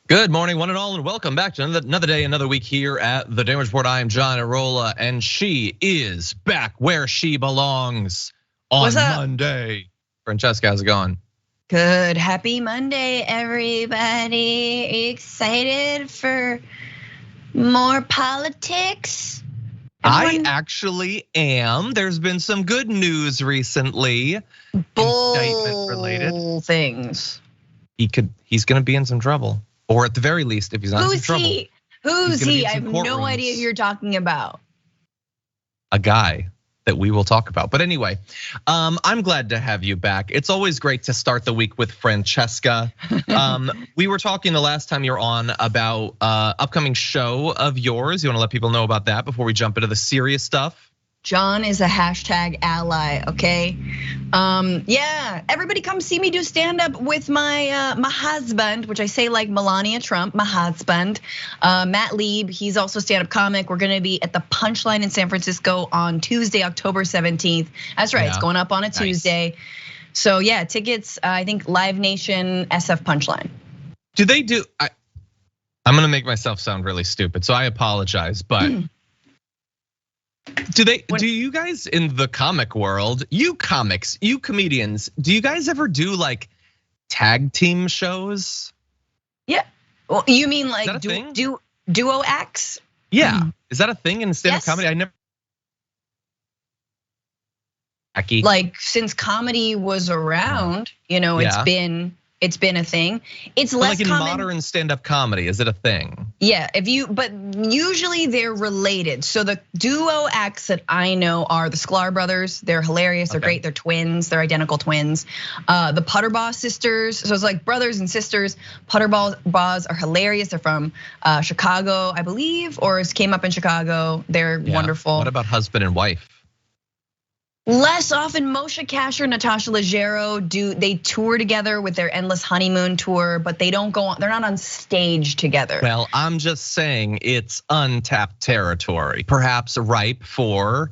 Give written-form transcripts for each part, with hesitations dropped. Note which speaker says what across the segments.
Speaker 1: Good morning, one and all, and welcome back to another day, another week here at the Damage Report. I am John Iadarola, and she is back where she belongs on Monday. Francesca, how's it going?
Speaker 2: Good, happy Monday, everybody. Excited for more politics?
Speaker 1: I actually am. There's been some good news recently.
Speaker 2: Indictment
Speaker 1: related
Speaker 2: things.
Speaker 1: He's gonna be in some trouble. Or at the very least, if he's not in trouble.
Speaker 2: Who's he? I have no idea who you're talking about.
Speaker 1: A guy that we will talk about. But anyway, I'm glad to have you back. It's always great to start the week with Francesca. We were talking the last time you were on about upcoming show of yours. You wanna let people know about that before we jump into the serious stuff?
Speaker 2: John is a hashtag ally, okay? Yeah, everybody come see me do stand up with my husband, which I say like Melania Trump, my husband, Matt Lieb. He's also a stand up comic. We're gonna be at the Punchline in San Francisco on Tuesday, October 17th. That's right, It's going up on a Tuesday. So yeah, tickets, I think Live Nation, SF Punchline.
Speaker 1: Do they do, I'm gonna make myself sound really stupid, so I apologize, but do you guys in the comic world, you comics, you comedians, do you guys ever do like tag team shows?
Speaker 2: Yeah, well, you mean like duo acts?
Speaker 1: Yeah, is that a thing in stand-up comedy? I never.
Speaker 2: Like since comedy was around, it's been a thing. It's less
Speaker 1: like in
Speaker 2: common.
Speaker 1: Modern stand-up comedy, is it a thing?
Speaker 2: Yeah, but usually they're related. So the duo acts that I know are the Sklar brothers. They're hilarious. They're great. They're twins. They're identical twins. The Putterbaugh sisters. So it's like brothers and sisters. Putterbaugh are hilarious. They're from Chicago, I believe, or came up in Chicago. They're wonderful.
Speaker 1: What about husband and wife?
Speaker 2: Less often. Moshe Kasher, Natasha Leggero they tour together with their Endless Honeymoon tour, but they don't go on, they're not on stage together.
Speaker 1: Well, I'm just saying it's untapped territory, perhaps ripe for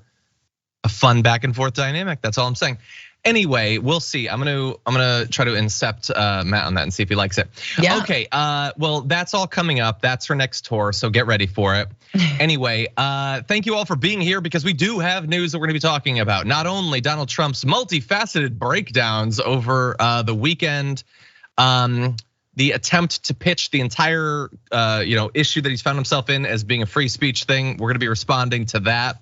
Speaker 1: a fun back and forth dynamic. That's all I'm saying. Anyway, we'll see. I'm gonna try to incept Matt on that and see if he likes it.
Speaker 2: Yeah.
Speaker 1: Okay, well, that's all coming up. That's her next tour, so get ready for it. Anyway, thank you all for being here because we do have news that we're gonna be talking about. Not only Donald Trump's multifaceted breakdowns over the weekend, the attempt to pitch the entire issue that he's found himself in as being a free speech thing. We're gonna be responding to that.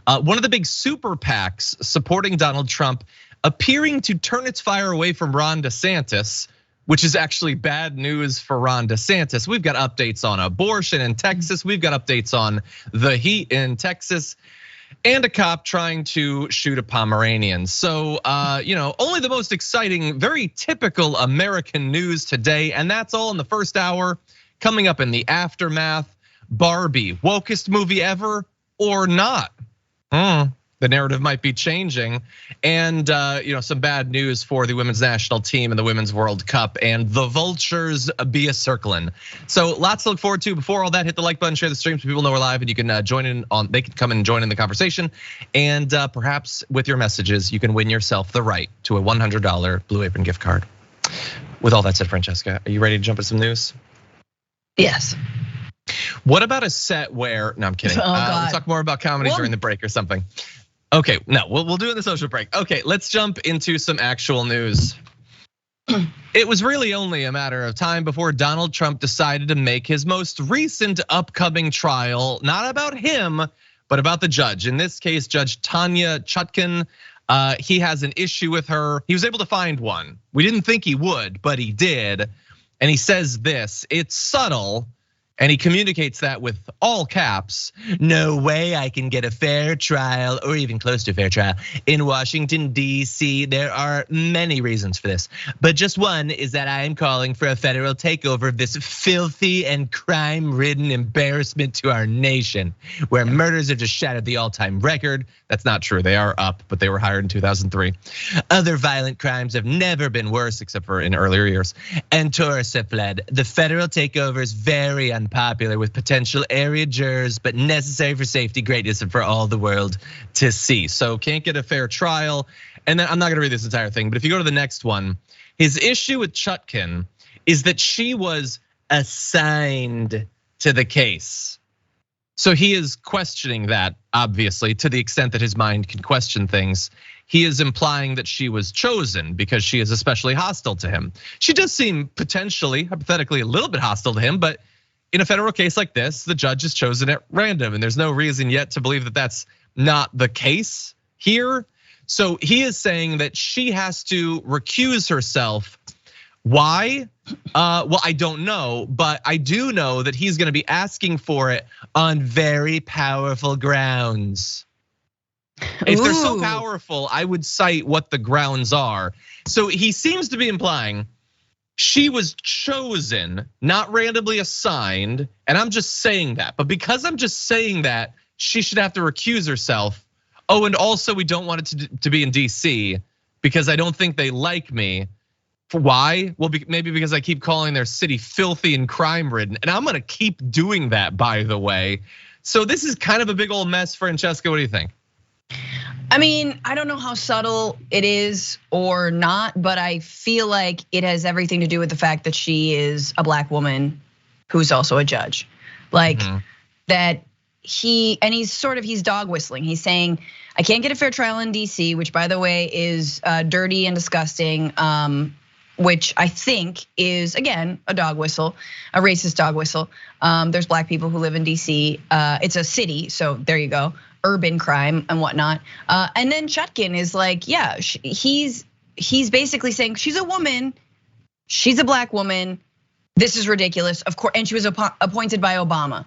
Speaker 1: One of the big super PACs supporting Donald Trump appearing to turn its fire away from Ron Desantis, which is actually bad news for Ron DeSantis. We've got updates on abortion in Texas. We've got updates on the heat in Texas and a cop trying to shoot a Pomeranian. So, only the most exciting, very typical American news today. And that's all in the first hour. Coming up in the aftermath, Barbie, wokest movie ever or not? The narrative might be changing, and some bad news for the women's national team and the women's World Cup, and the vultures be a circling. So lots to look forward to. Before all that, hit the like button, share the stream so people know we're live, and you can join in on. They can come and join in the conversation, and perhaps with your messages, you can win yourself the right to a $100 Blue Apron gift card. With all that said, Francesca, are you ready to jump into some news?
Speaker 2: Yes.
Speaker 1: What about a set where? No, I'm kidding. We'll talk more about comedy during the break or something. Okay, no, we'll do it in the social break. Okay, let's jump into some actual news. It was really only a matter of time before Donald Trump decided to make his most recent upcoming trial not about him, but about the judge. In this case, Judge Tanya Chutkan. He has an issue with her. He was able to find one. We didn't think he would, but he did. And he says this, it's subtle. And he communicates that with all caps. No way I can get a fair trial or even close to a fair trial in Washington, D.C. There are many reasons for this, but just one is that I am calling for a federal takeover of this filthy and crime-ridden embarrassment to our nation, where murders have just shattered the all-time record. That's not true, they are up, but they were higher in 2003. Other violent crimes have never been worse except for in earlier years. And tourists have fled. The federal takeover is very unpopular with potential area jurors, but necessary for safety, greatness, and for all the world to see. So can't get a fair trial. And then I'm not gonna read this entire thing, but if you go to the next one, his issue with Chutkan is that she was assigned to the case. So he is questioning that, obviously, to the extent that his mind can question things. He is implying that she was chosen because she is especially hostile to him. She does seem potentially, hypothetically, a little bit hostile to him, but in a federal case like this, the judge has chosen at random, and there's no reason yet to believe that that's not the case here. So he is saying that she has to recuse herself. Why? Well, I don't know, but I do know that he's gonna be asking for it on very powerful grounds. If they're so powerful, I would cite what the grounds are. So he seems to be implying she was chosen, not randomly assigned, and I'm just saying that. But because I'm just saying that, she should have to recuse herself. Oh, and also we don't want it to be in DC because I don't think they like me. For why? Well, maybe because I keep calling their city filthy and crime ridden, and I'm gonna keep doing that, by the way. So this is kind of a big old mess, Francesca. What do you think?
Speaker 2: I mean, I don't know how subtle it is or not, but I feel like it has everything to do with the fact that she is a black woman who's also a judge. Like that he's dog whistling. He's saying, I can't get a fair trial in DC, which by the way is dirty and disgusting. Which I think is, again, a dog whistle, a racist dog whistle. There's black people who live in DC. It's a city, so there you go, urban crime and whatnot. And then Chutkin is like, yeah, he's basically saying she's a woman, she's a black woman. This is ridiculous, of course, and she was appointed by Obama.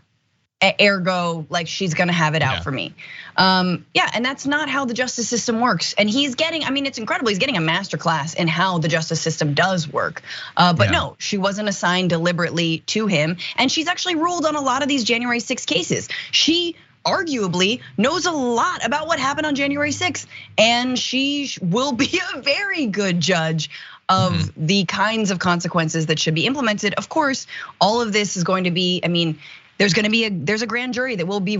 Speaker 2: Ergo, like she's gonna have it out for me. Yeah, and that's not how the justice system works. And he's getting, I mean, it's incredible. He's getting a masterclass in how the justice system does work. But no, she wasn't assigned deliberately to him. And she's actually ruled on a lot of these January 6th cases. She arguably knows a lot about what happened on January 6th. And she will be a very good judge of the kinds of consequences that should be implemented. Of course, all of this is going to be, I mean, there's a grand jury that will be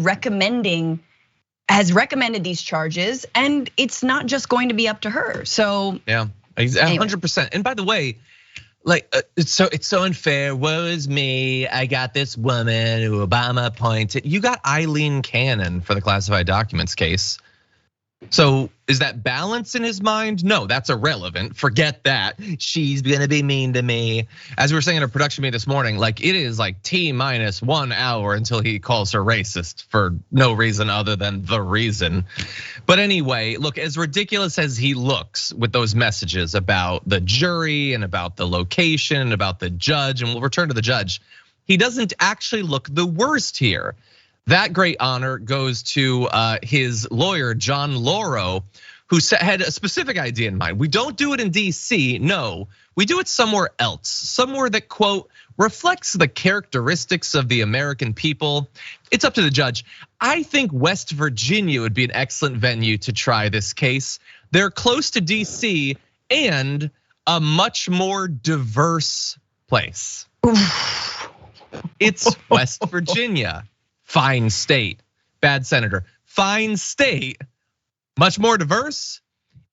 Speaker 2: has recommended these charges, and it's not just going to be up to her. So
Speaker 1: yeah, 100%. And by the way, like it's so unfair. Woe is me. I got this woman who Obama appointed. You got Eileen Cannon for the classified documents case. So is that balance in his mind? No, that's irrelevant. Forget that. She's gonna be mean to me. As we were saying in a production meeting this morning, like it is like T-1 hour until he calls her racist for no reason other than the reason. But anyway, look, as ridiculous as he looks with those messages about the jury and about the location and about the judge, and we'll return to the judge, he doesn't actually look the worst here. That great honor goes to his lawyer, John Lauro, who had a specific idea in mind. We don't do it in DC, no. We do it somewhere else, somewhere that, quote, reflects the characteristics of the American people. It's up to the judge. I think West Virginia would be an excellent venue to try this case. They're close to DC and a much more diverse place. It's West Virginia. Fine state, bad senator, fine state, much more diverse.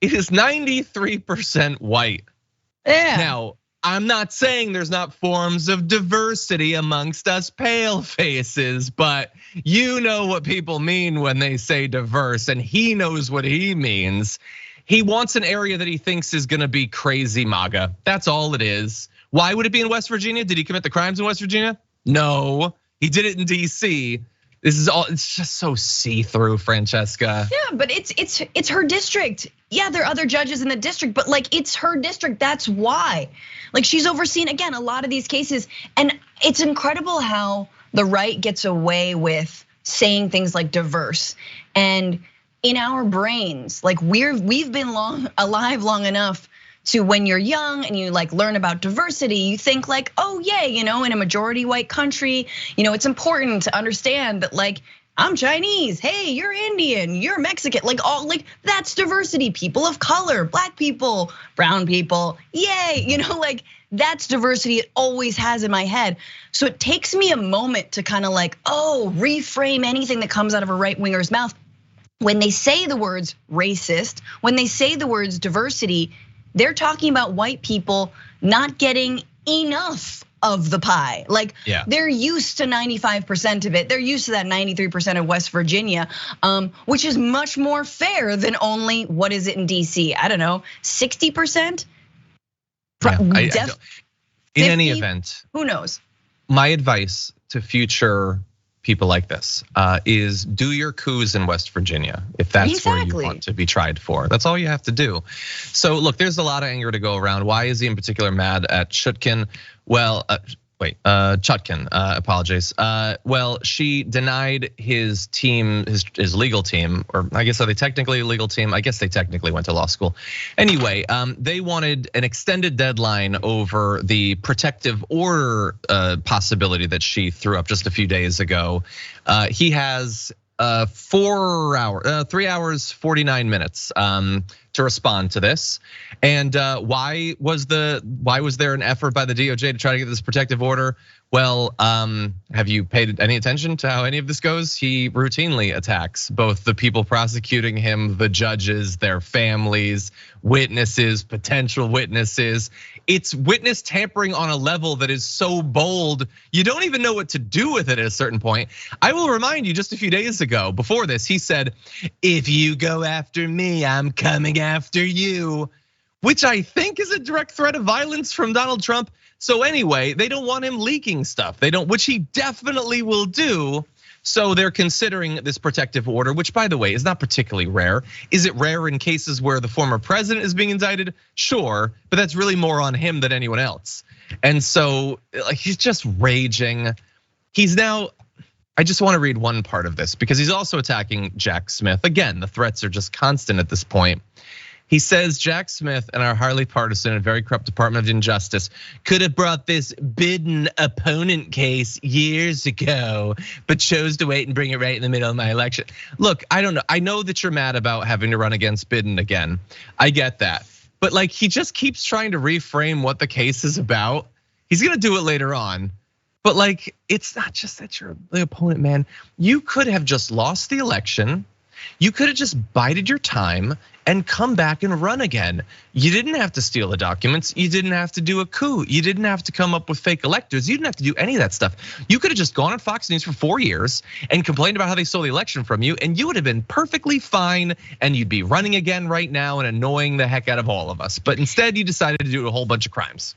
Speaker 1: It is 93% white.
Speaker 2: Yeah.
Speaker 1: Now, I'm not saying there's not forms of diversity amongst us pale faces, but you know what people mean when they say diverse, and he knows what he means. He wants an area that he thinks is gonna be crazy MAGA. That's all it is. Why would it be in West Virginia? Did he commit the crimes in West Virginia? No. He did it in DC. This is all, it's just so see-through, Francesca.
Speaker 2: Yeah, but it's her district. Yeah, there are other judges in the district, but like it's her district, that's why. Like she's overseen, again, a lot of these cases. And it's incredible how the right gets away with saying things like diverse. And in our brains, like we've been alive long enough to when you're young and you like learn about diversity, you think like, oh yay, in a majority white country, it's important to understand that like I'm Chinese, hey, you're Indian, you're Mexican, like that's diversity. People of color, black people, brown people, yay, like that's diversity. It always has in my head. So it takes me a moment to kind of like, reframe anything that comes out of a right winger's mouth. When they say the words racist, when they say the words diversity, they're talking about white people not getting enough of the pie. Like they're used to 95% of it. They're used to that 93% of West Virginia, which is much more fair than only, what is it in DC? I don't know, 60%?
Speaker 1: In any event,
Speaker 2: who knows?
Speaker 1: My advice to future people like this is do your coups in West Virginia if that's where you want to be tried for. That's all you have to do. So look, there's a lot of anger to go around. Why is he in particular mad at Chutkan? Well, Chutkan, apologies. Well, she denied his team, his legal team, or I guess are they technically a legal team? I guess they technically went to law school. Anyway, they wanted an extended deadline over the protective order possibility that she threw up just a few days ago. He has 3 hours, 49 minutes to respond to this. And why was there an effort by the DOJ to try to get this protective order? Well, have you paid any attention to how any of this goes? He routinely attacks both the people prosecuting him, the judges, their families, witnesses, potential witnesses. It's witness tampering on a level that is so bold, you don't even know what to do with it at a certain point. I will remind you, just a few days ago, before this, he said, "If you go after me, I'm coming after you," which I think is a direct threat of violence from Donald Trump. So anyway, they don't want him leaking stuff. They don't, which he definitely will do. So they're considering this protective order, which by the way is not particularly rare. Is it rare in cases where the former president is being indicted? Sure, but that's really more on him than anyone else. And so he's just raging. He's now, I just want to read one part of this because he's also attacking Jack Smith. Again, the threats are just constant at this point. He says Jack Smith and our highly partisan and very corrupt Department of Justice could have brought this Biden opponent case years ago, but chose to wait and bring it right in the middle of my election. Look, I don't know. I know that you're mad about having to run against Biden again. I get that. But like he just keeps trying to reframe what the case is about. He's gonna do it later on. But like, it's not just that you're the opponent, man. You could have just lost the election. You could have just bided your time and come back and run again. You didn't have to steal the documents. You didn't have to do a coup. You didn't have to come up with fake electors. You didn't have to do any of that stuff. You could have just gone on Fox News for 4 years and complained about how they stole the election from you, and you would have been perfectly fine, and you'd be running again right now and annoying the heck out of all of us. But instead, you decided to do a whole bunch of crimes.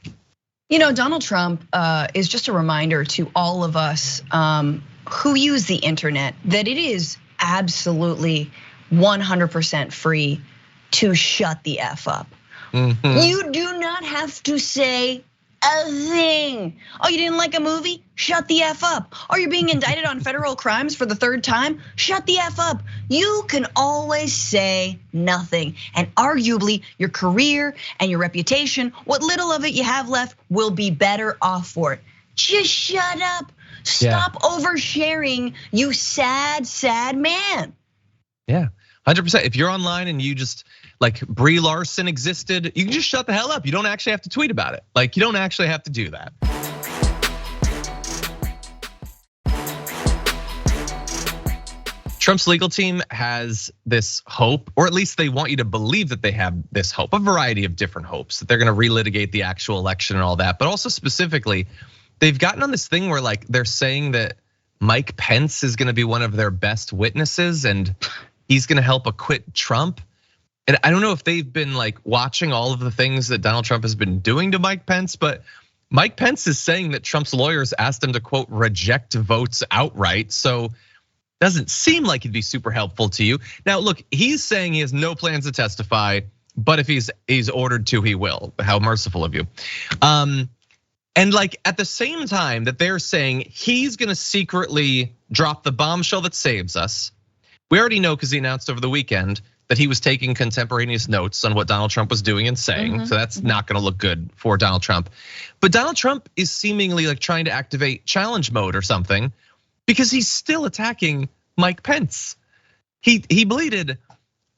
Speaker 2: You know, Donald Trump is just a reminder to all of us who use the internet that it is absolutely 100% free to shut the F up. You do not have to say a thing. Oh, you didn't like a movie? Shut the F up. Oh, you're being indicted on federal crimes for the 3rd time? Shut the F up. You can always say nothing. And arguably your career and your reputation, what little of it you have left, will be better off for it. Just shut up. Stop oversharing, you sad, sad man.
Speaker 1: Yeah, 100%. If you're online and you just like Brie Larson existed, you can just shut the hell up. You don't actually have to tweet about it. Like you don't actually have to do that. Trump's legal team has this hope, or at least they want you to believe that they have this hope, a variety of different hopes, that they're gonna relitigate the actual election and all that. But also specifically, they've gotten on this thing where like they're saying that Mike Pence is gonna be one of their best witnesses and he's gonna help acquit Trump. And I don't know if they've been like watching all of the things that Donald Trump has been doing to Mike Pence, but Mike Pence is saying that Trump's lawyers asked him to quote, reject votes outright. So doesn't seem like he'd be super helpful to you. Now, look, he's saying he has no plans to testify, but if he's ordered to, he will. How merciful of you. And like at the same time that they're saying he's gonna secretly drop the bombshell that saves us, we already know because he announced over the weekend that he was taking contemporaneous notes on what Donald Trump was doing and saying. So that's not gonna look good for Donald Trump. But Donald Trump is seemingly like trying to activate challenge mode or something because he's still attacking Mike Pence. He bleated,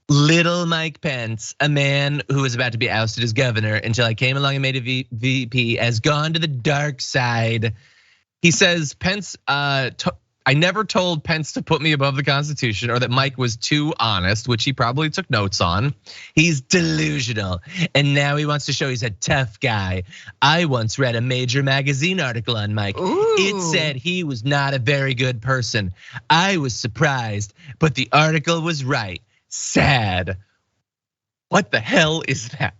Speaker 1: little Mike Pence, a man who was about to be ousted as governor until I came along and made a VP, has gone to the dark side. He says Pence, I I never told Pence to put me above the Constitution or that Mike was too honest, which he probably took notes on. He's delusional, and now he wants to show he's a tough guy. I once read a major magazine article on Mike.
Speaker 2: Ooh.
Speaker 1: It said he was not a very good person. I was surprised, but the article was right. Sad. What the hell is that?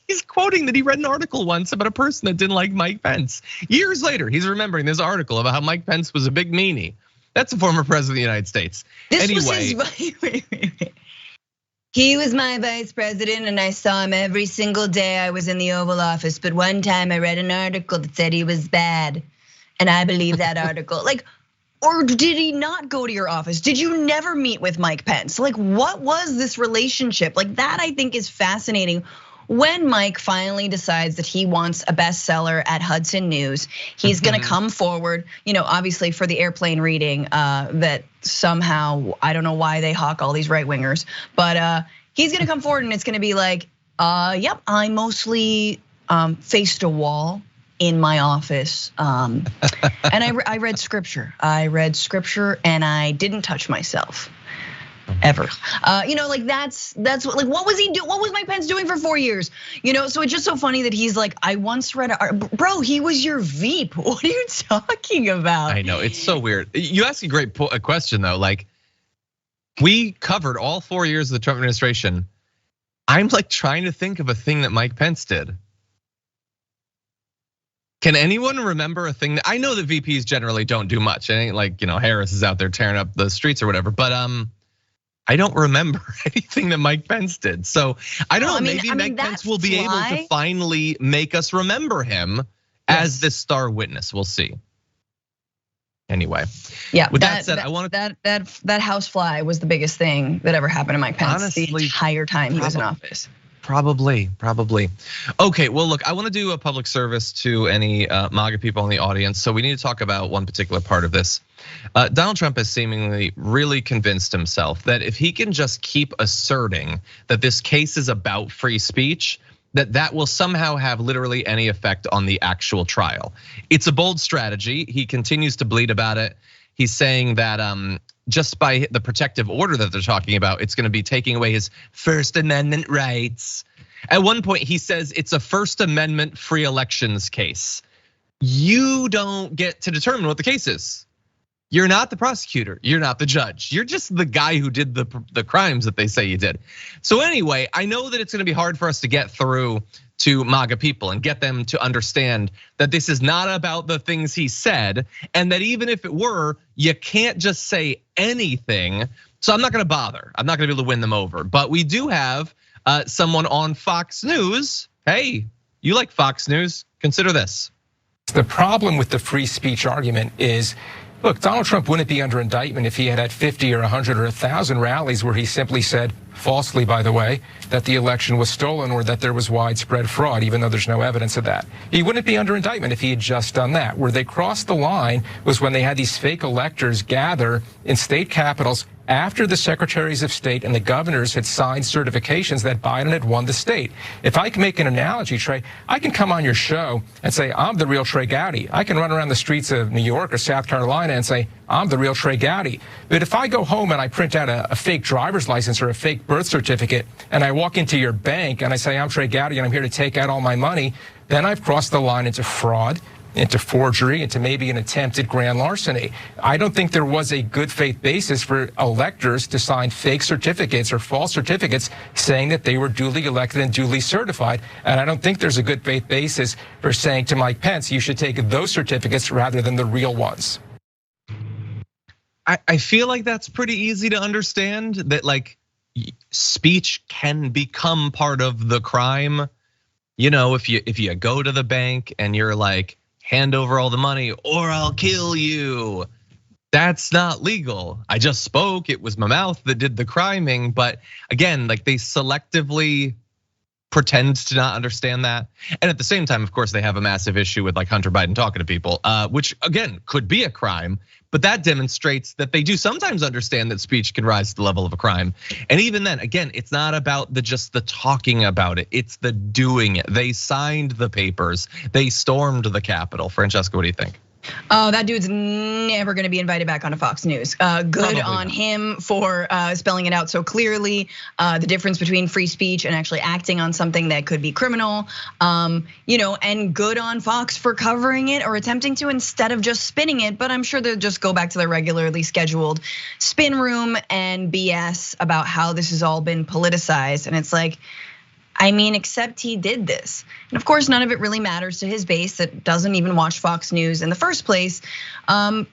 Speaker 1: He's quoting that he read an article once about a person that didn't like Mike Pence. Years later, he's remembering this article about how Mike Pence was a big meanie. That's a former president of the United States.
Speaker 2: Wait. He was my vice president and I saw him every single day I was in the Oval Office. But one time I read an article that said he was bad. And I believe that article. Or did he not go to your office? Did you never meet with Mike Pence? What was this relationship? That I think is fascinating. When Mike finally decides that he wants a bestseller at Hudson News, he's gonna come forward, obviously for the airplane reading that somehow, I don't know why they hawk all these right wingers, but he's gonna come forward and it's gonna be like, yep, I mostly faced a wall in my office. And I read scripture. And I didn't touch myself. Ever, that's what was he doing? What was Mike Pence doing for 4 years? So it's just so funny that he's like, I once read, bro, he was your Veep. What are you talking about?
Speaker 1: I know, it's so weird. You ask a great question though. We covered all 4 years of the Trump administration. I'm trying to think of a thing that Mike Pence did. Can anyone remember a thing that I know that VPs generally don't do much? It ain't like, Harris is out there tearing up the streets or whatever, but I don't remember anything that Mike Pence did. So I don't know, maybe Mike Pence will be able to finally make us remember him as this star witness. We'll see. Anyway,
Speaker 2: yeah.
Speaker 1: With that said, I want
Speaker 2: that house fly was the biggest thing that ever happened to Mike Pence honestly, the entire time he was in office.
Speaker 1: Probably. Okay, well, look, I want to do a public service to any MAGA people in the audience. So we need to talk about one particular part of this. Donald Trump has seemingly really convinced himself that if he can just keep asserting that this case is about free speech, that will somehow have literally any effect on the actual trial. It's a bold strategy. He continues to bleed about it. He's saying that just by the protective order that they're talking about, it's gonna be taking away his First Amendment rights. At one point, he says it's a First Amendment free elections case. You don't get to determine what the case is. You're not the prosecutor, you're not the judge. You're just the guy who did the crimes that they say you did. So anyway, I know that it's gonna be hard for us to get through to MAGA people and get them to understand that this is not about the things he said, and that even if it were, you can't just say anything. So I'm not gonna bother. I'm not gonna be able to win them over. But we do have someone on Fox News. Hey, you like Fox News? Consider this.
Speaker 3: The problem with the free speech argument is, look, Donald Trump wouldn't be under indictment if he had 50 or 100 or 1,000 rallies where he simply said, falsely by the way, that the election was stolen or that there was widespread fraud, even though there's no evidence of that. He wouldn't be under indictment if he had just done that. Where they crossed the line was when they had these fake electors gather in state capitals after the secretaries of state and the governors had signed certifications that Biden had won the state. If I can make an analogy, Trey, I can come on your show and say, I'm the real Trey Gowdy. I can run around the streets of New York or South Carolina and say, I'm the real Trey Gowdy. But if I go home and I print out a fake driver's license or a fake birth certificate and I walk into your bank and I say, I'm Trey Gowdy and I'm here to take out all my money, then I've crossed the line into fraud, into forgery, into maybe an attempted grand larceny. I don't think there was a good faith basis for electors to sign fake certificates or false certificates saying that they were duly elected and duly certified. And I don't think there's a good faith basis for saying to Mike Pence, you should take those certificates rather than the real ones.
Speaker 1: I feel like that's pretty easy to understand, that speech can become part of the crime. If you go to the bank and you're like, hand over all the money or I'll kill you. That's not legal. I just spoke, it was my mouth that did the criming. But again, they selectively pretend to not understand that. And at the same time, of course, they have a massive issue with Hunter Biden talking to people, which again, could be a crime. But that demonstrates that they do sometimes understand that speech can rise to the level of a crime. And even then, again, it's not about just the talking about it, it's the doing it. They signed the papers, they stormed the Capitol. Francesca, what do you think?
Speaker 2: Oh, that dude's never gonna be invited back onto Fox News. Good on him for spelling it out so clearly. The difference between free speech and actually acting on something that could be criminal. And good on Fox for covering it or attempting to instead of just spinning it. But I'm sure they'll just go back to their regularly scheduled spin room and BS about how this has all been politicized. And it's like, I mean, except he did this. And of course, none of it really matters to his base that doesn't even watch Fox News in the first place. But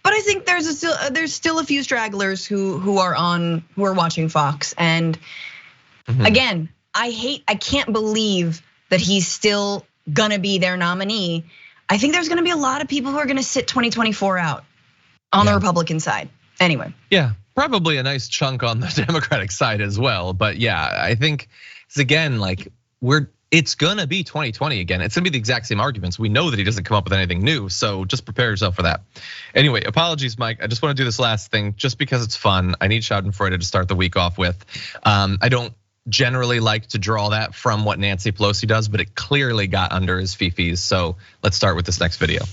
Speaker 2: I think there's still a few stragglers who are watching Fox. And again, I can't believe that he's still gonna be their nominee. I think there's gonna be a lot of people who are gonna sit 2024 out on the Republican side. Anyway.
Speaker 1: Yeah, probably a nice chunk on the Democratic side as well. But yeah, I think it's again like it's gonna be 2020 again. It's gonna be the exact same arguments. We know that he doesn't come up with anything new, so just prepare yourself for that. Anyway, apologies, Mike. I just want to do this last thing just because it's fun. I need Schadenfreude to start the week off with. I don't generally like to draw that from what Nancy Pelosi does, but it clearly got under his fifis. So let's start with this next video.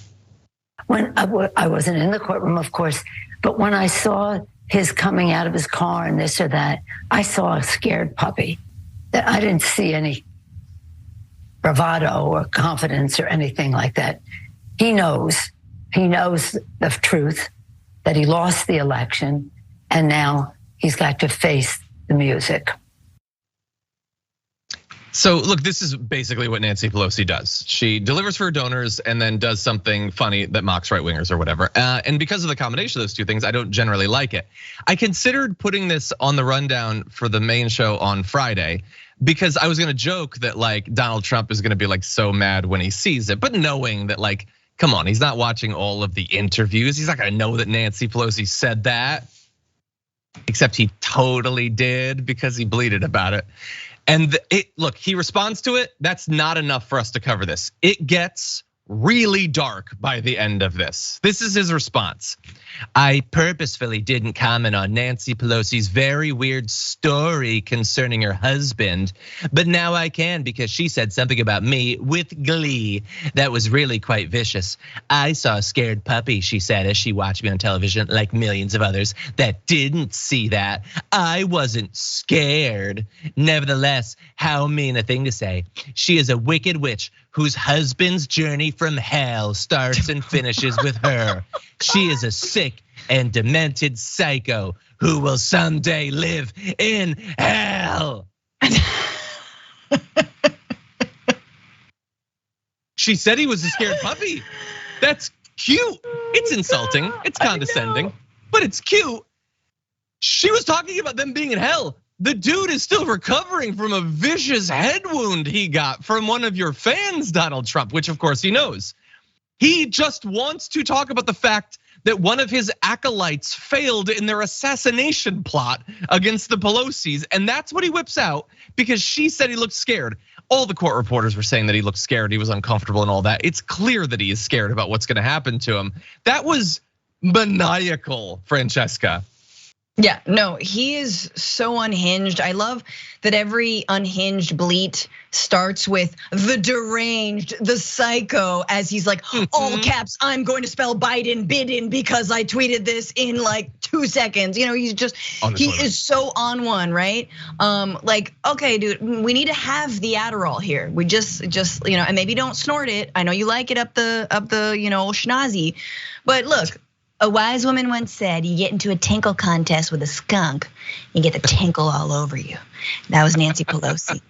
Speaker 4: When I wasn't in the courtroom, of course, but when I saw his coming out of his car and this or that, I saw a scared puppy. I didn't see any bravado or confidence or anything like that. He knows the truth, that he lost the election, and now he's got to face the music.
Speaker 1: So look, this is basically what Nancy Pelosi does. She delivers for her donors and then does something funny that mocks right-wingers or whatever. And because of the combination of those two things, I don't generally like it. I considered putting this on the rundown for the main show on Friday because I was gonna joke that like Donald Trump is gonna be like so mad when he sees it, but knowing that like, come on, he's not watching all of the interviews. He's not gonna know that Nancy Pelosi said that, except he totally did because he bleated about it. And look, he responds to it. That's not enough for us to cover this. It gets really dark by the end of this. This is his response. I purposefully didn't comment on Nancy Pelosi's very weird story concerning her husband, but now I can because she said something about me with glee that was really quite vicious. I saw a scared puppy, she said, as she watched me on television like millions of others that didn't see that. I wasn't scared. Nevertheless, how mean a thing to say. She is a wicked witch whose husband's journey from hell starts and finishes with her. She is a sick and demented psycho who will someday live in hell. She said he was a scared puppy. That's cute. It's insulting, it's condescending, but it's cute. She was talking about them being in hell. The dude is still recovering from a vicious head wound he got from one of your fans, Donald Trump, which of course he knows. He just wants to talk about the fact that one of his acolytes failed in their assassination plot against the Pelosi's, and that's what he whips out because she said he looked scared. All the court reporters were saying that he looked scared, he was uncomfortable and all that. It's clear that he is scared about what's gonna happen to him. That was maniacal, Francesca.
Speaker 2: Yeah, no, he is so unhinged. I love that every unhinged bleat starts with the deranged, the psycho, as he's like, all caps, I'm going to spell Biden because I tweeted this in like 2 seconds. He's just, he is so on one, right? Like, okay, dude, we need to have the Iadarola here. We just, and maybe don't snort it. I know you like it up the schnazi, but look, a wise woman once said, you get into a tinkle contest with a skunk, you get the tinkle all over you. That was Nancy Pelosi.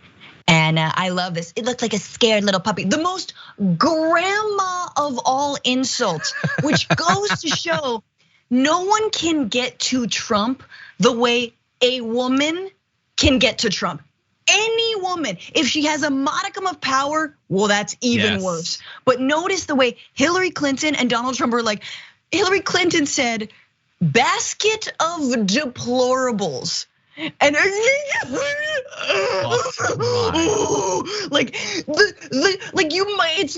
Speaker 2: And I love this. It looked like a scared little puppy. The most grandma of all insults, which goes to show no one can get to Trump the way a woman can get to Trump. Any woman, if she has a modicum of power, well, that's even worse. But notice the way Hillary Clinton and Donald Trump are like, Hillary Clinton said, basket of deplorables. And it's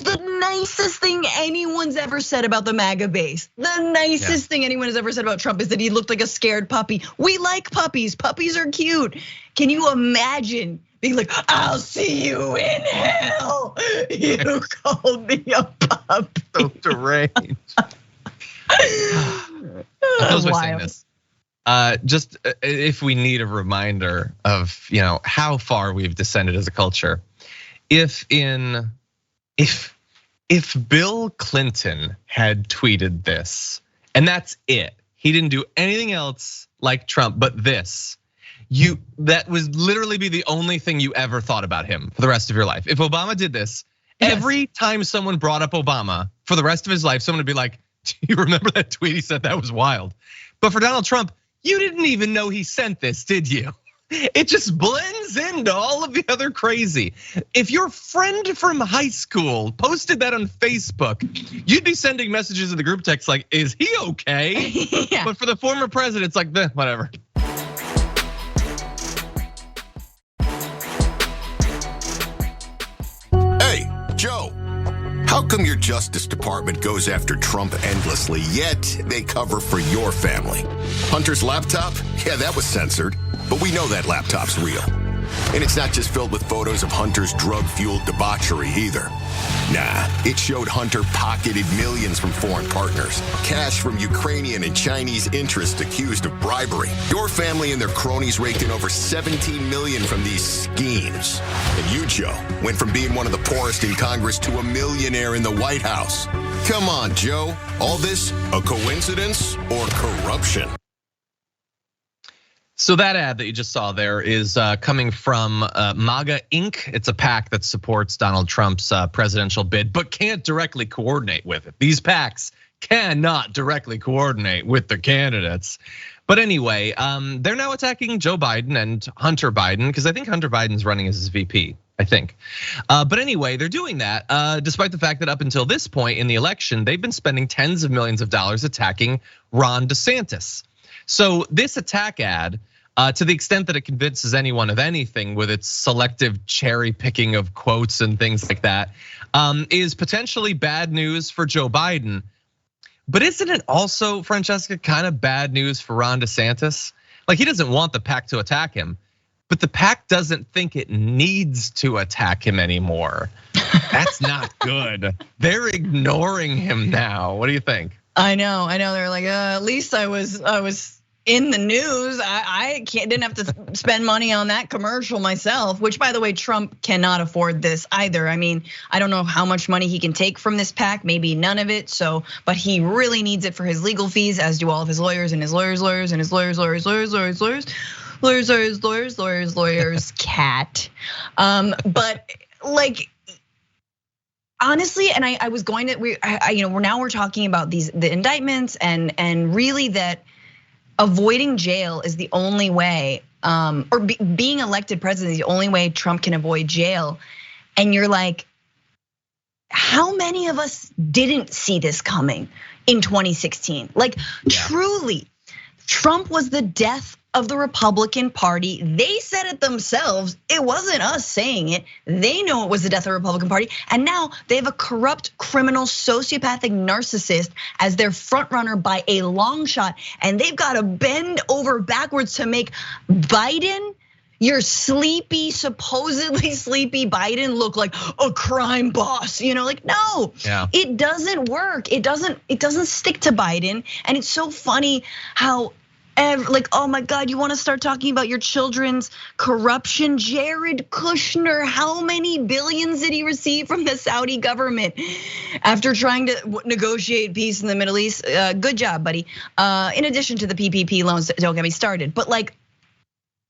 Speaker 2: the nicest thing anyone's ever said about the MAGA base. The nicest thing anyone has ever said about Trump is that he looked like a scared puppy. We like puppies. Puppies are cute. Can you imagine being like, "I'll see you in hell. You called me a puppy."
Speaker 1: So deranged. I'll close by saying this. Just if we need a reminder of how far we've descended as a culture, if Bill Clinton had tweeted this, and that's it, he didn't do anything else like Trump, but this, that would literally be the only thing you ever thought about him for the rest of your life. If Obama did this, every time someone brought up Obama for the rest of his life, someone would be like, "Do you remember that tweet he said? That was wild." But for Donald Trump, you didn't even know he sent this, did you? It just blends into all of the other crazy. If your friend from high school posted that on Facebook, you'd be sending messages in the group text like, "Is he okay?" Yeah. But for the former president, it's like, whatever.
Speaker 5: Hey, Joe. How come your Justice Department goes after Trump endlessly, yet they cover for your family? Hunter's laptop? Yeah, that was censored, but we know that laptop's real. And it's not just filled with photos of Hunter's drug-fueled debauchery either. Nah, it showed Hunter pocketed millions from foreign partners, cash from Ukrainian and Chinese interests accused of bribery. Your family and their cronies raked in over $17 million from these schemes. And you, Joe, went from being one of the poorest in Congress to a millionaire in the White House. Come on, Joe. All this a coincidence or corruption?
Speaker 1: So that ad that you just saw there is coming from MAGA Inc. It's a PAC that supports Donald Trump's presidential bid, but can't directly coordinate with it. These PACs cannot directly coordinate with the candidates. But anyway, they're now attacking Joe Biden and Hunter Biden, because I think Hunter Biden's running as his VP, I think. But anyway, they're doing that despite the fact that up until this point in the election, they've been spending tens of millions of dollars attacking Ron Desantis. So this attack ad, to the extent that it convinces anyone of anything with its selective cherry picking of quotes and things like that, is potentially bad news for Joe Biden. But isn't it also, Francesca, kind of bad news for Ron DeSantis? Like, he doesn't want the PAC to attack him, but the PAC doesn't think it needs to attack him anymore. That's not good. They're ignoring him now. What do you think?
Speaker 2: I know. They're like, at least I was in the news. I didn't have to spend money on that commercial myself, which, by the way, Trump cannot afford this either. I mean, I don't know how much money he can take from this PAC, maybe none of it. But he really needs it for his legal fees, as do all of his lawyers and his lawyers' and his lawyers' cat. But like, honestly, and I was going to, we're talking about the indictments and really that avoiding jail is the only way, or being elected president is the only way Trump can avoid jail. And you're like, how many of us didn't see this coming in 2016? Like, truly, Trump was the death of the Republican Party. They said it themselves. It wasn't us saying it. They know it was the death of the Republican Party. And now they have a corrupt, criminal, sociopathic narcissist as their front runner by a long shot. And they've got to bend over backwards to make Biden, your sleepy, supposedly sleepy Biden, look like a crime boss. Like, no, it doesn't work. It doesn't stick to Biden. And it's so funny how, like, oh my God, you want to start talking about your children's corruption? Jared Kushner, how many billions did he receive from the Saudi government after trying to negotiate peace in the Middle East? Good job, buddy. In addition to the PPP loans, don't get me started. But like,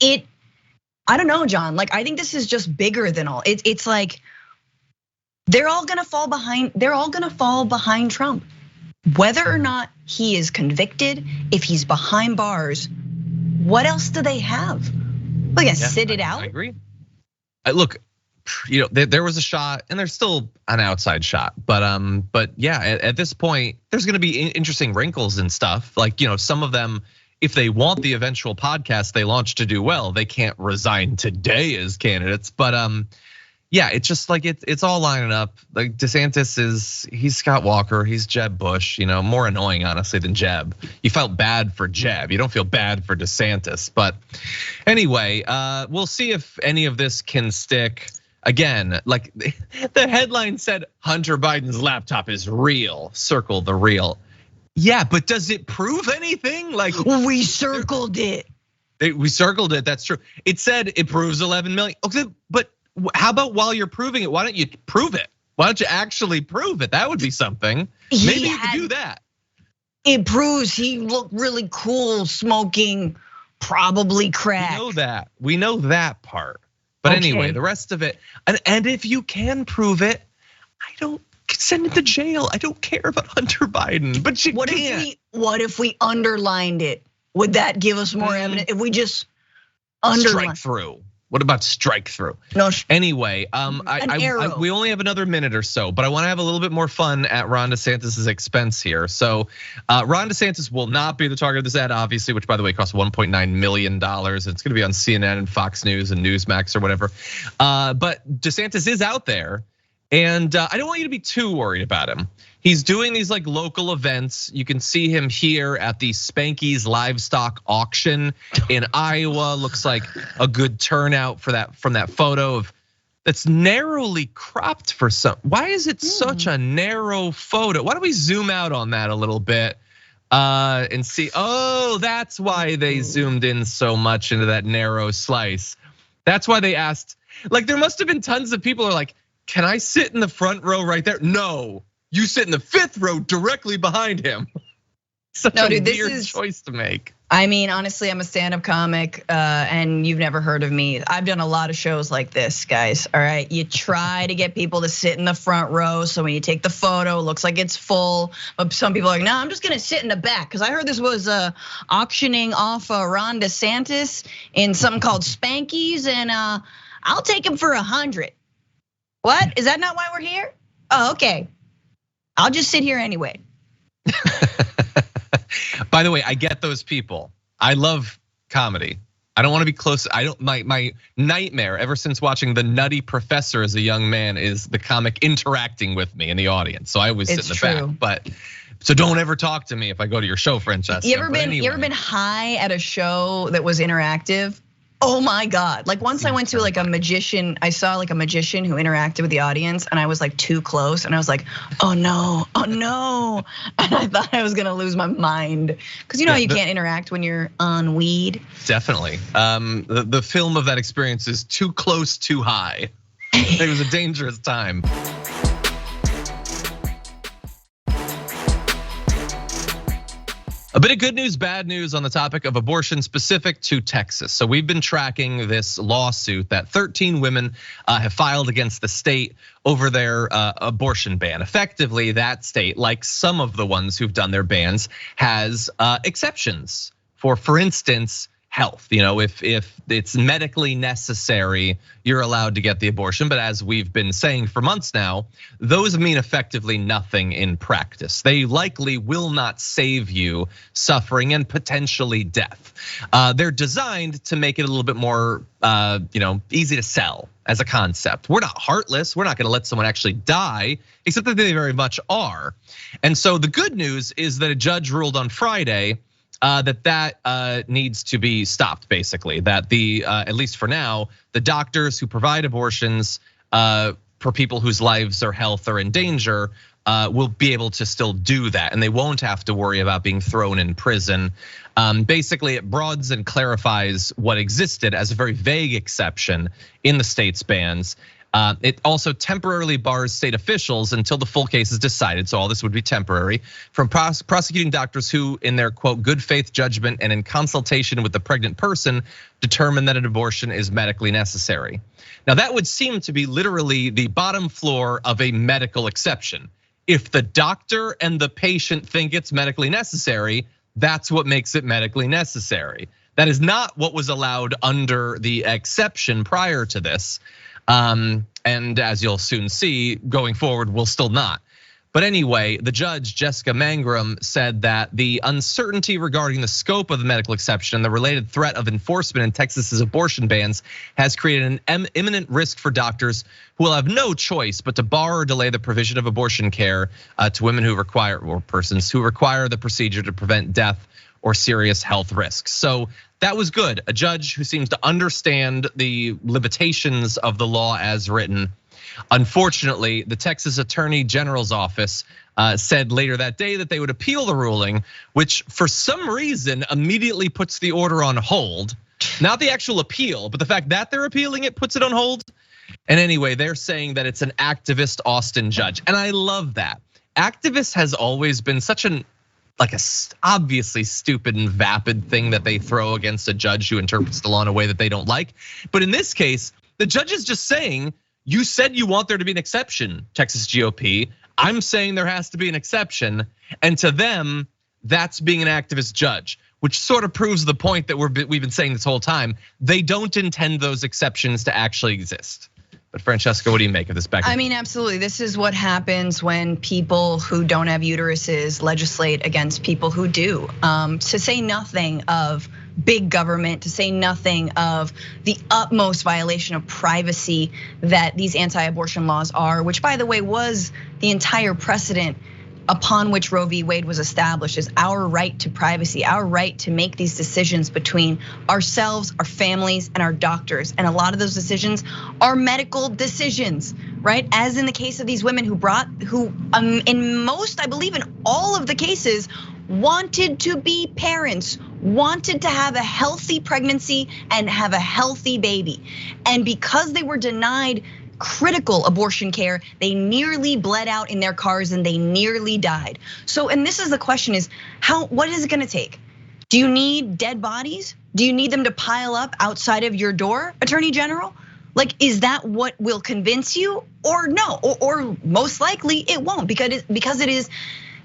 Speaker 2: I don't know, John. Like, I think this is just bigger than all. It's like they're all gonna fall behind. They're all gonna fall behind Trump. Whether or not he is convicted, if he's behind bars, what else do they have? They're gonna sit it out?
Speaker 1: I agree. Look, there was a shot, and there's still an outside shot, but yeah, at this point, there's gonna be interesting wrinkles and stuff. Like, some of them, if they want the eventual podcast they launch to do well, they can't resign today as candidates. But Yeah, it's just like it's all lining up. Like DeSantis he's Scott Walker, he's Jeb Bush, more annoying honestly than Jeb. You felt bad for Jeb, you don't feel bad for DeSantis. But anyway, we'll see if any of this can stick. Again, like the headline said, Hunter Biden's laptop is real. Circle the real. Yeah, but does it prove anything? Like
Speaker 2: we circled it.
Speaker 1: We circled it. That's true. It said it proves 11 million. Okay, but how about while you're proving it, why don't you prove it? Why don't you actually prove it? That would be something. Maybe you could do that.
Speaker 2: It proves he looked really cool smoking probably crack.
Speaker 1: We know that part. But anyway, the rest of it, and if you can prove it, I don't send it to jail. I don't care about Hunter Biden, but you can't.
Speaker 2: What if we underlined it? Would that give us more evidence? If we just underline.
Speaker 1: Strike through. What about strike through?
Speaker 2: No.
Speaker 1: Anyway, we only have another minute or so, but I want to have a little bit more fun at Ron DeSantis' expense here. So Ron DeSantis will not be the target of this ad, obviously, which by the way costs $1.9 million. It's going to be on CNN and Fox News and Newsmax or whatever. But DeSantis is out there, and I don't want you to be too worried about him. He's doing these like local events. You can see him here at the Spanky's livestock auction in Iowa. Looks like a good turnout for that from that photo of that's narrowly cropped for some. Why is it such a narrow photo? Why don't we zoom out on that a little bit and see? Oh, that's why they zoomed in so much into that narrow slice. That's why they asked. Like there must have been tons of people who are like, can I sit in the front row right there? No. You sit in the fifth row directly behind him. Such a weird choice to make.
Speaker 2: I mean, honestly, I'm a stand-up comic, and you've never heard of me. I've done a lot of shows like this, guys. All right, you try to get people to sit in the front row, so when you take the photo, it looks like it's full. But some people are like, no, I'm just gonna sit in the back, because I heard this was auctioning off Ron DeSantis in something called Spanky's, and I'll take him for 100. What? Is that not why we're here? Oh, okay. I'll just sit here anyway.
Speaker 1: By the way, I get those people. I love comedy. I don't want to be close. My nightmare ever since watching The Nutty Professor as a young man is the comic interacting with me in the audience. So I always sit in the back. But so don't ever talk to me if I go to your show, Francesca.
Speaker 2: You ever been high at a show that was interactive? Oh my God. Like once I went to like a magician, I saw like a magician who interacted with the audience and I was like too close and I was like, oh no. And I thought I was gonna lose my mind. Cause you can't interact when you're on weed.
Speaker 1: Definitely. The film of that experience is Too Close, Too High. It was a dangerous time. A bit of good news, bad news on the topic of abortion specific to Texas. So we've been tracking this lawsuit that 13 women have filed against the state over their abortion ban. Effectively, that state, like some of the ones who've done their bans, has exceptions for instance, health. If it's medically necessary, you're allowed to get the abortion. But as we've been saying for months now, those mean effectively nothing in practice. They likely will not save you suffering and potentially death. They're designed to make it a little bit more easy to sell as a concept. We're not heartless. We're not gonna let someone actually die, except that they very much are. And so the good news is that a judge ruled on Friday that needs to be stopped, basically. That at least for now, the doctors who provide abortions for people whose lives or health are in danger will be able to still do that, and they won't have to worry about being thrown in prison. Basically, it broadens and clarifies what existed as a very vague exception in the state's bans. It also temporarily bars state officials until the full case is decided. So all this would be temporary from prosecuting doctors who, in their quote, good faith judgment and in consultation with the pregnant person, determine that an abortion is medically necessary. Now that would seem to be literally the bottom floor of a medical exception. If the doctor and the patient think it's medically necessary, that's what makes it medically necessary. That is not what was allowed under the exception prior to this. And as you'll soon see, going forward, will still not. But anyway, the judge, Jessica Mangrum, said that the uncertainty regarding the scope of the medical exception and the related threat of enforcement in Texas's abortion bans has created an imminent risk for doctors who will have no choice but to bar or delay the provision of abortion care to women who require, or persons who require the procedure to prevent death or serious health risks. So that was good. A judge who seems to understand the limitations of the law as written. Unfortunately, the Texas Attorney General's office said later that day that they would appeal the ruling, which for some reason immediately puts the order on hold. Not the actual appeal, but the fact that they're appealing it puts it on hold. And anyway, they're saying that it's an activist Austin judge. And I love that. Activist has always been such an obviously stupid and vapid thing that they throw against a judge who interprets the law in a way that they don't like. But in this case, the judge is just saying, you said you want there to be an exception, Texas GOP. I'm saying there has to be an exception. And to them, that's being an activist judge, which sort of proves the point that we've been saying this whole time. They don't intend those exceptions to actually exist. But Francesca, what do you make of this back?
Speaker 2: I mean, absolutely. This is what happens when people who don't have uteruses legislate against people who do. To say nothing of big government, to say nothing of the utmost violation of privacy that these anti-abortion laws are, which by the way was the entire precedent upon which Roe v. Wade was established, is our right to privacy, our right to make these decisions between ourselves, our families, and our doctors. And a lot of those decisions are medical decisions, right? As in the case of these women who in most, I believe in all of the cases, wanted to be parents, wanted to have a healthy pregnancy and have a healthy baby. And because they were denied critical abortion care, they nearly bled out in their cars and they nearly died. So, and this is the question is, what is it gonna take? Do you need dead bodies? Do you need them to pile up outside of your door, Attorney General? Like, is that what will convince you or no? Or most likely it won't, because it is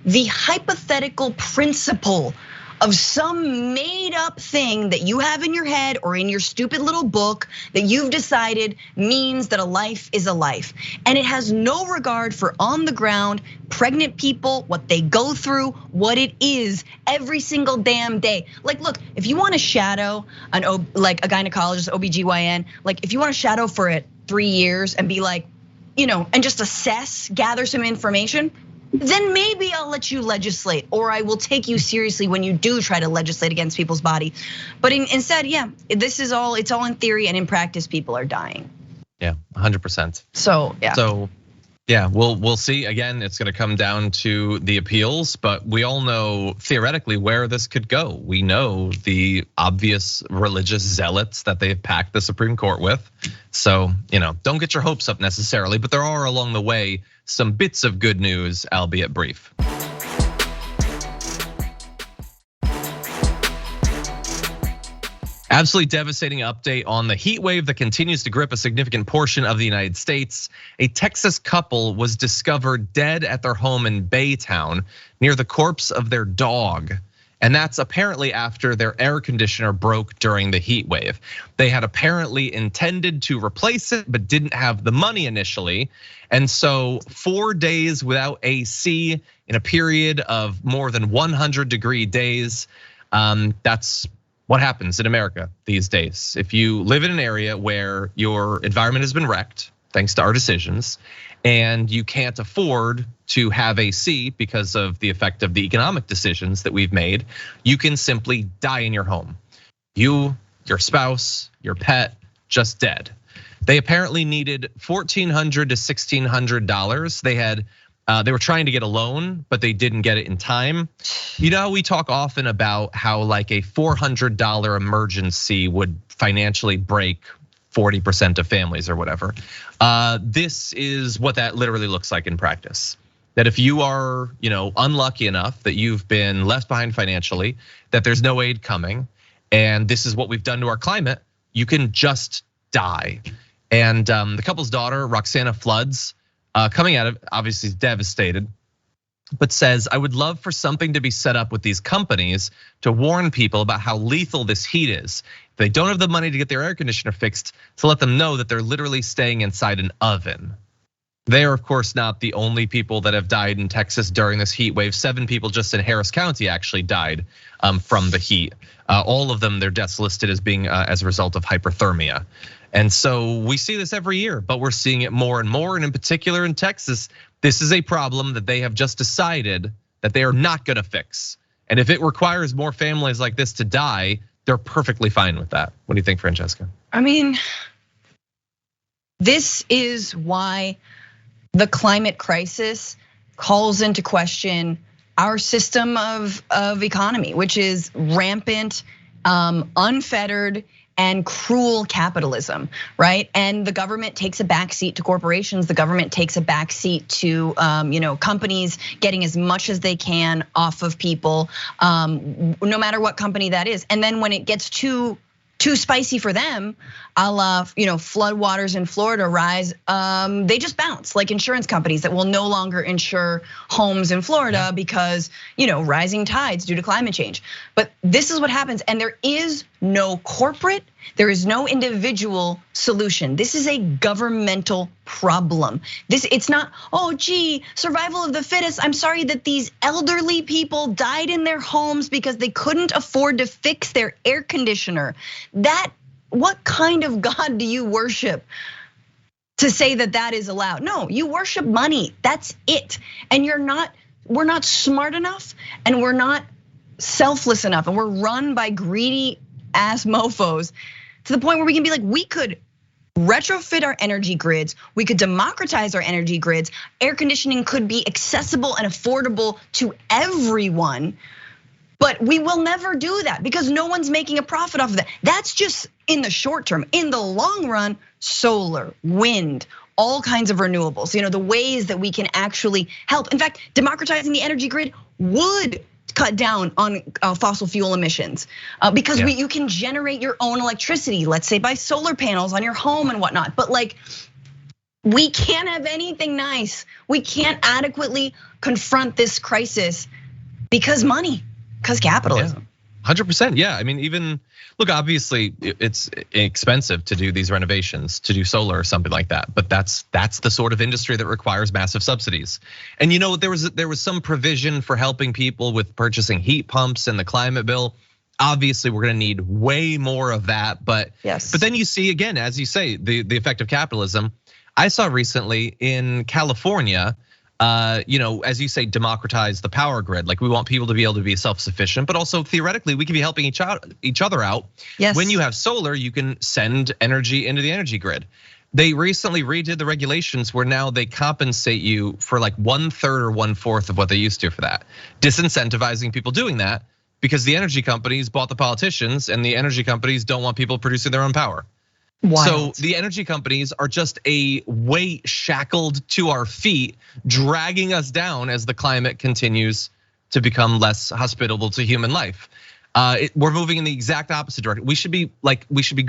Speaker 2: the hypothetical principle of some made up thing that you have in your head or in your stupid little book that you've decided means that a life is a life. And it has no regard for on the ground pregnant people, what they go through, what it is every single damn day. Like, look, if you want to shadow like a gynecologist, OBGYN, like if you want to shadow for 3 years and be like, and just assess, gather some information, then maybe I'll let you legislate, or I will take you seriously when you do try to legislate against people's body. But instead, yeah, it's all in theory, and in practice, people are dying.
Speaker 1: Yeah, 100%.
Speaker 2: So
Speaker 1: yeah, we'll see. Again, it's gonna come down to the appeals, but we all know theoretically where this could go. We know the obvious religious zealots that they've packed the Supreme Court with. So, don't get your hopes up necessarily, but there are along the way some bits of good news, albeit brief. Absolutely devastating update on the heat wave that continues to grip a significant portion of the United States. A Texas couple was discovered dead at their home in Baytown near the corpse of their dog. And that's apparently after their air conditioner broke during the heat wave. They had apparently intended to replace it, but didn't have the money initially. And so 4 days without AC in a period of more than 100-degree days, that's what happens in America these days. If you live in an area where your environment has been wrecked, thanks to our decisions, and you can't afford to have AC because of the effect of the economic decisions that we've made, you can simply die in your home. You, your spouse, your pet, just dead. They apparently needed $1,400 to $1,600. They were trying to get a loan, but they didn't get it in time. We talk often about how like a $400 emergency would financially break 40% of families or whatever. This is what that literally looks like in practice. That if you are, unlucky enough that you've been left behind financially, that there's no aid coming, and this is what we've done to our climate, you can just die. And the couple's daughter, Roxana Floods, coming out of obviously devastated, but says, I would love for something to be set up with these companies to warn people about how lethal this heat is. If they don't have the money to get their air conditioner fixed, to let them know that they're literally staying inside an oven. They are, of course, not the only people that have died in Texas during this heat wave. 7 people just in Harris County actually died from the heat. All of them, their deaths listed as being as a result of hyperthermia. And so we see this every year, but we're seeing it more and more. And in particular in Texas, this is a problem that they have just decided that they are not gonna fix. And if it requires more families like this to die, they're perfectly fine with that. What do you think, Francesca?
Speaker 2: I mean, this is why the climate crisis calls into question our system of economy, which is rampant, unfettered, and cruel capitalism, right? And the government takes a backseat to corporations. The government takes a backseat to companies getting as much as they can off of people, no matter what company that is. And then when it gets too spicy for them, a la floodwaters in Florida rise, they just bounce, like insurance companies that will no longer insure homes in Florida because rising tides due to climate change. But this is what happens, and there is no corporate, there is no individual solution. This is a governmental problem. It's not, oh gee, survival of the fittest. I'm sorry that these elderly people died in their homes because they couldn't afford to fix their air conditioner. What kind of God do you worship to say that that is allowed? No, you worship money, that's it. And we're not smart enough, and we're not selfless enough, and we're run by greedy ass mofos to the point where we can be like, we could retrofit our energy grids, we could democratize our energy grids, air conditioning could be accessible and affordable to everyone. But we will never do that because no one's making a profit off of that. That's just in the short term. In the long run, solar, wind, all kinds of renewables, the ways that we can actually help. In fact, democratizing the energy grid would cut down on fossil fuel emissions because you can generate your own electricity, let's say by solar panels on your home and whatnot. But we can't have anything nice. We can't adequately confront this crisis because money. Because capitalism.
Speaker 1: 100%, yeah. I mean, even look, obviously it's expensive to do these renovations, to do solar or something like that. But that's the sort of industry that requires massive subsidies. And there was some provision for helping people with purchasing heat pumps in the climate bill. Obviously, we're gonna need way more of that. But
Speaker 2: yes.
Speaker 1: But then you see again, as you say, the effect of capitalism. I saw recently in California. As you say, democratize the power grid. Like we want people to be able to be self-sufficient, but also theoretically we can be helping each other out.
Speaker 2: Yes.
Speaker 1: When you have solar, you can send energy into the energy grid. They recently redid the regulations where now they compensate you for like 1/3 or 1/4 of what they used to for that, disincentivizing people doing that because the energy companies bought the politicians and the energy companies don't want people producing their own power.
Speaker 2: Wild.
Speaker 1: So the energy companies are just a weight shackled to our feet, dragging us down as the climate continues to become less hospitable to human life. We're moving in the exact opposite direction. We should be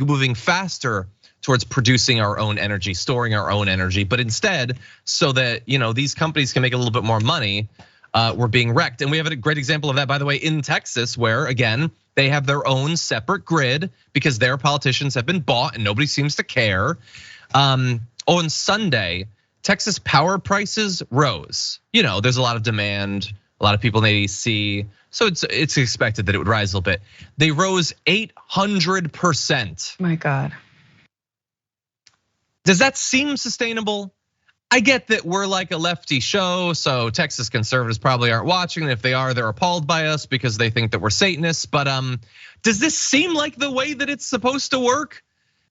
Speaker 1: moving faster towards producing our own energy, storing our own energy, but instead, so that these companies can make a little bit more money, we're being wrecked. And we have a great example of that, by the way, in Texas, where again, they have their own separate grid because their politicians have been bought and nobody seems to care. On Sunday, Texas power prices rose. There's a lot of demand, a lot of people in the AC, so it's expected that it would rise a little bit. They rose 800%.
Speaker 2: My God.
Speaker 1: Does that seem sustainable? I get that we're like a lefty show, so Texas conservatives probably aren't watching. And if they are, they're appalled by us because they think that we're Satanists. But does this seem like the way that it's supposed to work?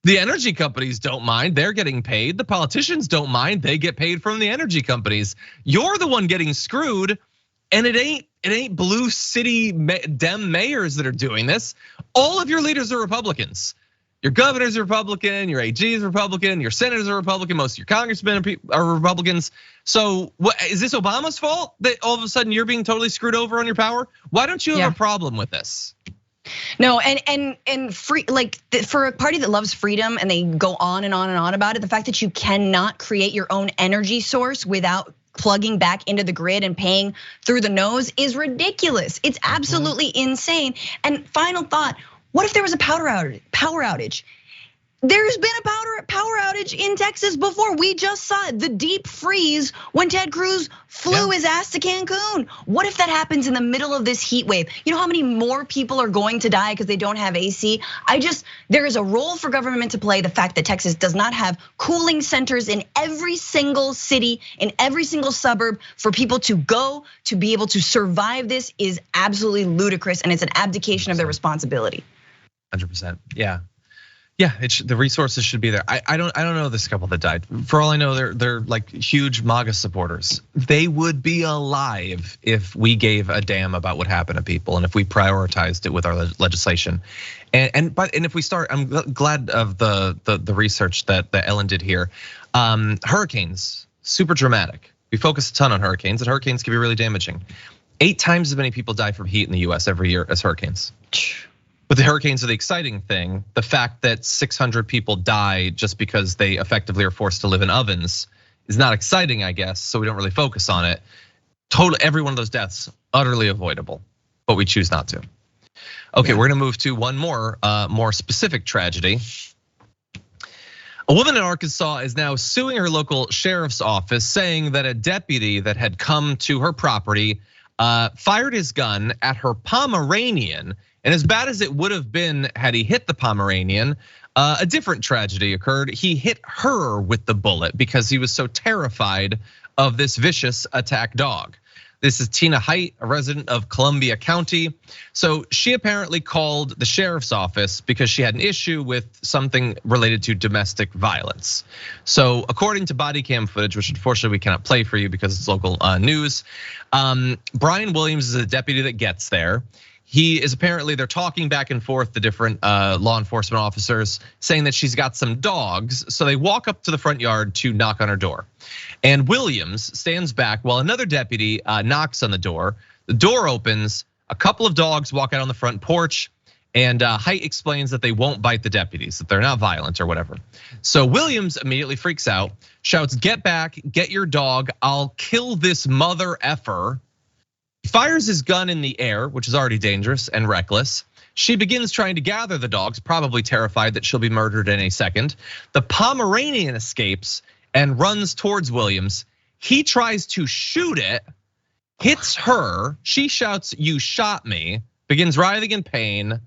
Speaker 1: The energy companies don't mind, they're getting paid. The politicians don't mind, they get paid from the energy companies. You're the one getting screwed, and it ain't blue city Dem mayors that are doing this. All of your leaders are Republicans. Your governor's a Republican, your AG is Republican, your senators are Republican, most of your congressmen are Republicans. So is this Obama's fault that all of a sudden you're being totally screwed over on your power? Why don't you have a problem with this?
Speaker 2: No, and free, for a party that loves freedom and they go on and on and on about it, the fact that you cannot create your own energy source without plugging back into the grid and paying through the nose is ridiculous. It's absolutely insane. And final thought, what if there was a power outage? There's been a power outage in Texas before. We just saw it, the deep freeze when Ted Cruz flew his ass to Cancun. What if that happens in the middle of this heat wave? You know how many more people are going to die because they don't have AC? There is a role for government to play. The fact that Texas does not have cooling centers in every single city, in every single suburb for people to go to be able to survive this is absolutely ludicrous, and it's an abdication of their responsibility.
Speaker 1: 100%, yeah. Yeah, the resources should be there. I don't know this couple that died. For all I know, they're like huge MAGA supporters. They would be alive if we gave a damn about what happened to people and if we prioritized it with our legislation. And if we start, I'm glad of the research that Ellen did here. Hurricanes, super dramatic. We focus a ton on hurricanes, and hurricanes can be really damaging. 8 times as many people die from heat in the US every year as hurricanes. But the hurricanes are the exciting thing. The fact that 600 people die just because they effectively are forced to live in ovens is not exciting, I guess, so we don't really focus on it. Every one of those deaths, utterly avoidable, but we choose not to. Okay, we're gonna move to one more specific tragedy. A woman in Arkansas is now suing her local sheriff's office, saying that a deputy that had come to her property fired his gun at her Pomeranian. And as bad as it would have been had he hit the Pomeranian, a different tragedy occurred. He hit her with the bullet because he was so terrified of this vicious attack dog. This is Tina Height, a resident of Columbia County. So she apparently called the sheriff's office because she had an issue with something related to domestic violence. So according to body cam footage, which unfortunately we cannot play for you because it's local news, Brian Williams is a deputy that gets there. He is apparently, they're talking back and forth, the different law enforcement officers, saying that she's got some dogs. So they walk up to the front yard to knock on her door. And Williams stands back while another deputy knocks on the door. The door opens, a couple of dogs walk out on the front porch, and Height explains that they won't bite the deputies, that they're not violent or whatever. So Williams immediately freaks out, shouts, "Get back, get your dog, I'll kill this mother effer." He fires his gun in the air, which is already dangerous and reckless. She begins trying to gather the dogs, probably terrified that she'll be murdered in a second. The Pomeranian escapes and runs towards Williams. He tries to shoot it, hits her. She shouts, "You shot me," begins writhing in pain,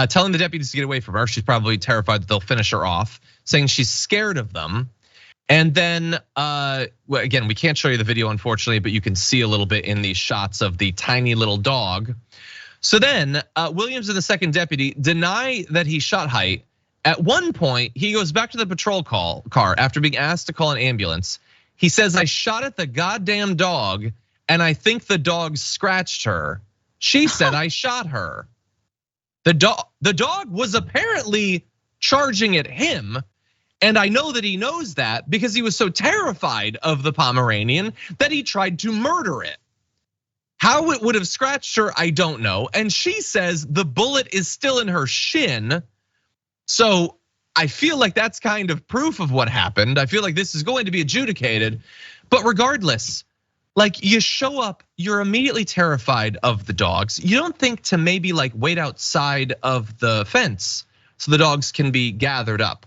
Speaker 1: telling the deputies to get away from her. She's probably terrified that they'll finish her off, saying she's scared of them. And then, again, we can't show you the video, unfortunately, but you can see a little bit in these shots of the tiny little dog. So then, Williams and the second deputy deny that he shot Height. At one point, he goes back to the patrol car after being asked to call an ambulance. He says, "I shot at the goddamn dog, and I think the dog scratched her. She said I shot her." The dog was apparently charging at him. And I know that he knows that because he was so terrified of the Pomeranian that he tried to murder it. How it would have scratched her, I don't know. And she says the bullet is still in her shin. So I feel like that's kind of proof of what happened. I feel like this is going to be adjudicated. But regardless, like you show up, you're immediately terrified of the dogs. You don't think to maybe like wait outside of the fence so the dogs can be gathered up.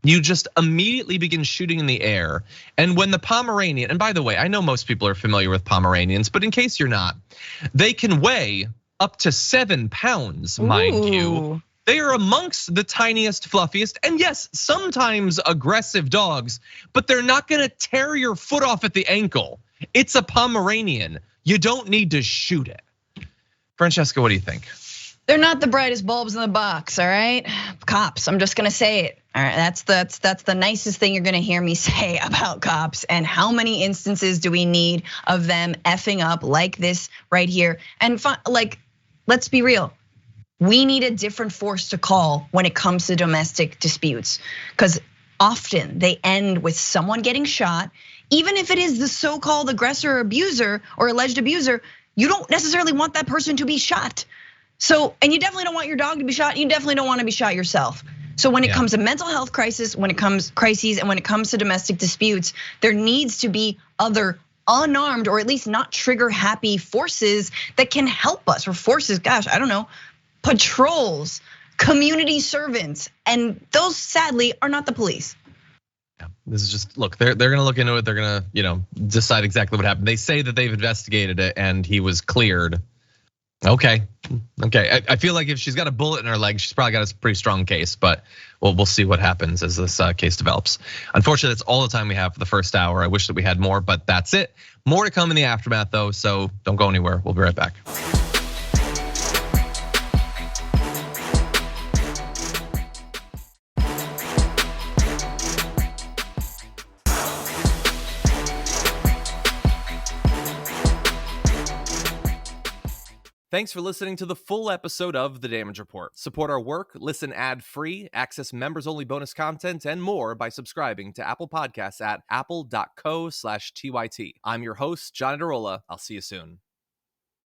Speaker 1: You just immediately begin shooting in the air. And when the Pomeranian, and by the way, I know most people are familiar with Pomeranians, but in case you're not, they can weigh up to 7 pounds, mind you. They are amongst the tiniest, fluffiest, and yes, sometimes aggressive dogs, but they're not gonna tear your foot off at the ankle. It's a Pomeranian. You don't need to shoot it. Francesca, what do you think?
Speaker 2: They're not the brightest bulbs in the box, all right? Cops, I'm just gonna say it. All right, that's the nicest thing you're gonna hear me say about cops. And how many instances do we need of them effing up like this right here? And like, let's be real. We need a different force to call when it comes to domestic disputes, because often they end with someone getting shot. Even if it is the so-called aggressor or abuser or alleged abuser, you don't necessarily want that person to be shot. So, and you definitely don't want your dog to be shot. You definitely don't want to be shot yourself. So when it comes to mental health crisis, when it comes crises, and when it comes to domestic disputes, there needs to be other unarmed or at least not trigger happy forces that can help us, or forces, gosh, I don't know, patrols, community servants, and those sadly are not the police.
Speaker 1: Yeah, this is just, look, they're gonna look into it. They're gonna, decide exactly what happened. They say that they've investigated it and he was cleared. Okay. I feel like if she's got a bullet in her leg, she's probably got a pretty strong case, but we'll see what happens as this case develops. Unfortunately, that's all the time we have for the first hour. I wish that we had more, but that's it. More to come in the aftermath though, so don't go anywhere. We'll be right back. Thanks for listening to the full episode of The Damage Report. Support our work, listen ad-free, access members-only bonus content, and more by subscribing to Apple Podcasts at apple.co/TYT. I'm your host, Iadarola. I'll see you soon.